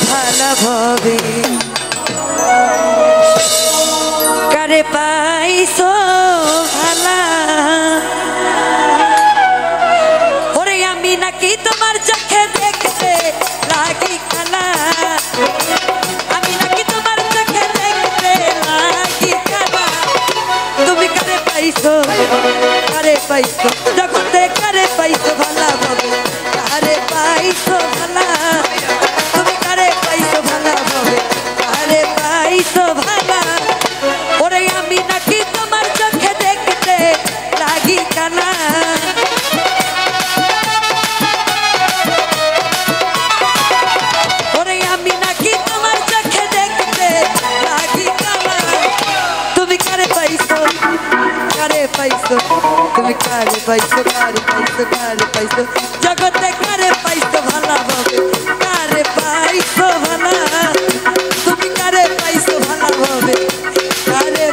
ভালা ভবে কারে পাইছো ভালা ওরে আমি নাকি তোমার চোখে দেখতে লাগি কালা আমি নাকি তোমার চোখে দেখতে লাগি কালা তুমি কারে পাইছো জগতে কারে পাইছো ভালা ভবে কারে পাইছো ভালা তুমি কারে পাইছো ভালা ভবে কারে পাইছো ভালা ওরে আমি নাকি তোমার চোখে দেখতে লাগি কালা ওরে আমি নাকি তোমার চোখে দেখতে লাগি কালা তুমি কারে পাইছো তুমি কারে পাইছো জগতে কারে পাইছো ভালা ভবে কারে পাইছো ভালা তুমি কারে পাইছো ভালা ভবে কারে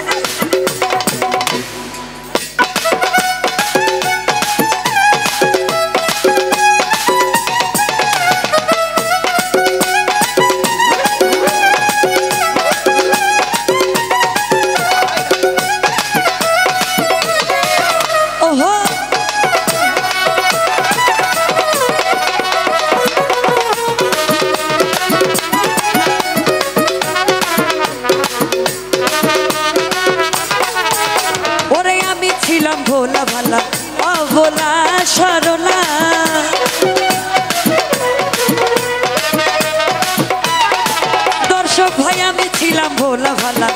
ভোলা ভালা অভোলা সরলা দর্শক ভাই আমি ছিলাম ভোলা ভালা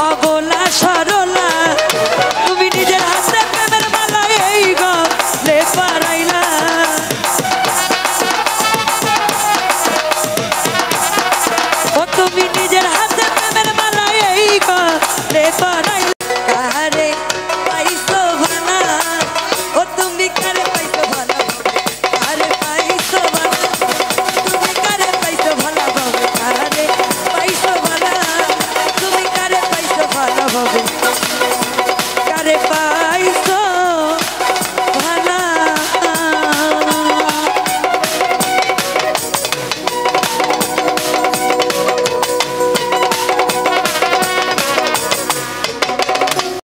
অভোলা সরলা